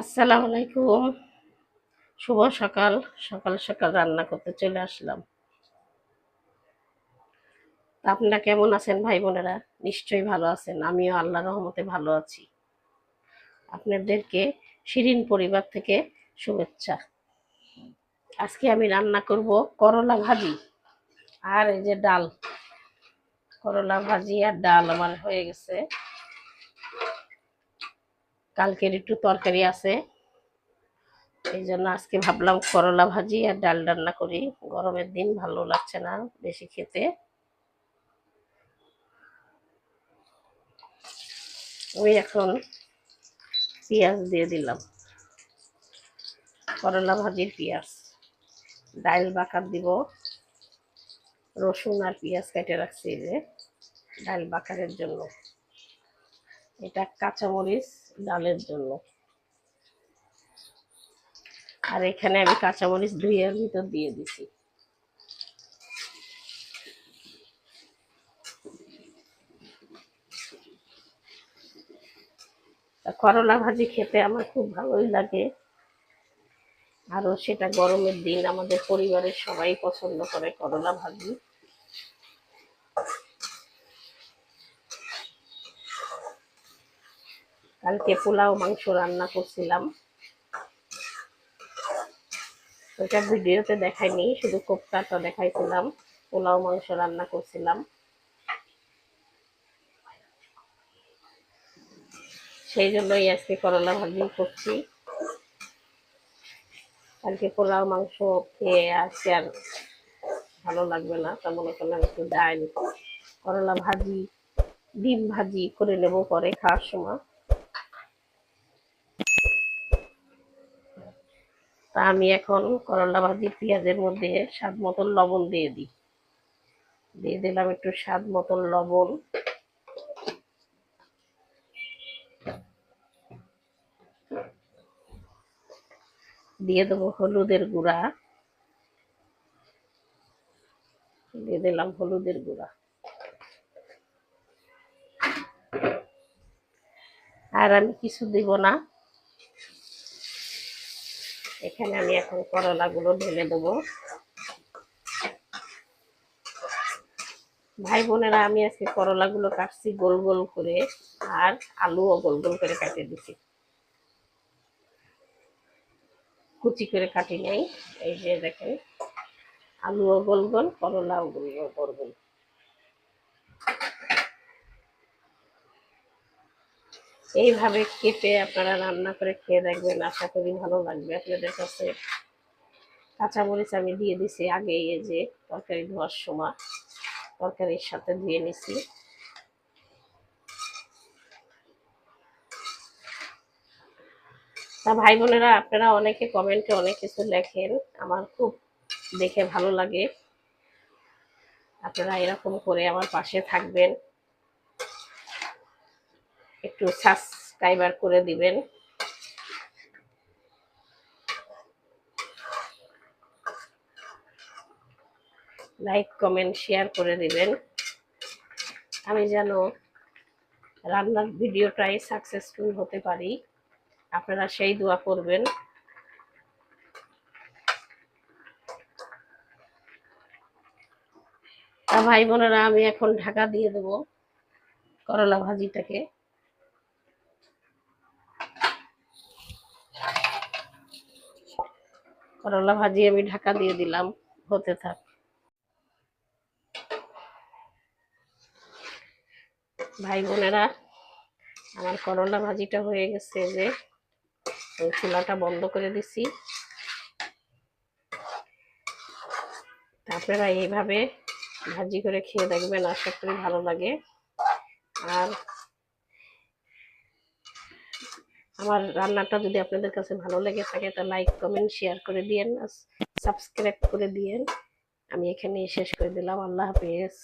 আসসালামু আলাইকুম। শুভ সকাল। সকাল সকাল রান্না করতে চলে আসলাম। আপনারা কেমন আছেন ভাই বোনেরা? নিশ্চয়ই ভালো আছেন। আমিও আল্লাহর রহমতে ভালো আছি। আপনাদেরকে শিরিন পরিবার থেকে শুভেচ্ছা। আজকে আমি রান্না করব করলা ভাজি আর এই যে ডাল। করলা ভাজি আর ডাল আমার হয়ে গেছে। কালকের একটু তরকারি আছে, এই জন্য আজকে ভাবলাম করলা ভাজি আর ডাল রান্না করি। গরমের দিন ভালো লাগছে না বেশি খেতে। আমি এখন পেঁয়াজ দিয়ে দিলাম, করলা ভাজির পেঁয়াজ। ডাল বাকার দিব, রসুন আর পেঁয়াজ কেটে রাখছি এই যে ডাল বাকারের জন্য। এটা কাঁচামরিচ ডালের জন্য। আর এখানে আমি কাঁচামরিচ ধুয়ে ভিতর দিয়ে দিছি। করলা ভাজি খেতে আমার খুব ভালোই লাগে, আরও সেটা গরমের দিন আমাদের পরিবারের সবাই পছন্দ করে করলা ভাজি। কালকে পোলাও মাংস রান্না করছিলাম, ওইটা ভিডিওতে দেখাইনি, শুধু কোপ্তাটা দেখাইছিলাম। পোলাও মাংস রান্না করছিলাম, সেই জন্যই আজকে করলা ভাজি করছি। কালকে পোলাও মাংস খেয়ে আজকে আর ভালো লাগবে না, তা মনে করলাম একটু ডাল, করলা ভাজি, ডিম ভাজি করে নেবো পরে খাওয়ার সময়। তা আমি এখন করলা ভাজি পেঁয়াজের মধ্যে স্বাদ মতন লবণ দিয়ে দিই। দিয়ে দিলাম একটু স্বাদ মতন লবণ। দিয়ে দেবো হলুদের গুঁড়া। দিয়ে দিলাম হলুদের গুঁড়া। আর আমি কিছু দিব না, এখানে আমি এখন করলাগুলো ঢেলে দেবো। ভাই বোনেরা, আমি আজকে করলাগুলো কাটছি গোল গোল করে, আর আলুও গোল গোল করে কাটিয়ে দিচ্ছি, কুচি করে কাটি নাই। এই যে দেখেন, আলুও গোল গোল, করলাও গোল গোল গোল। এইভাবে কেটে আপনারা রান্না করে খেয়ে দেখবেন, আশা করি ভালো লাগবে আপনাদের কাছে। কাঁচামরিচ আমি দিয়ে দিছি আগে, এই যে তরকারি ধোয়ার সময় তরকারির সাথে ধুয়ে নিছি। তা ভাই বোনেরা, আপনারা অনেকে কমেন্টে অনেক কিছু লেখেন, আমার খুব দেখে ভালো লাগে। আপনারা এরকম করে আমার পাশে থাকবেন, একটু সাবস্ক্রাইবার করে দিবেন। লাইক কমেন্ট শেয়ার করে দিবেন, আমি যেন রান্নার ভিডিওটাই সাকসেসফুল হতে পারি। আপনারা সেই দোয়া করবেন। তা ভাই বোনেরা, আমি এখন ঢাকা দিয়ে দেবো করলা ভাজিটাকে। করলা ভাজি আমি ঢাকা দিয়ে দিলাম, হতে থাক। ভাই বোনেরা, আমার করলা ভাজিটা হয়ে গেছে, যে চুলাটা বন্ধ করে দিছি। আপনারা এইভাবে ভাজি করে খেয়ে দেখবেন, আশা করি ভালো লাগে। আর আমার রান্নাটা যদি আপনাদের কাছে ভালো লেগে থাকে, তা লাইক কমেন্ট শেয়ার করে দিয়েন, সাবস্ক্রাইব করে দিয়েন। আমি এখানে শেষ করে দিলাম। আল্লাহ হাফেজ।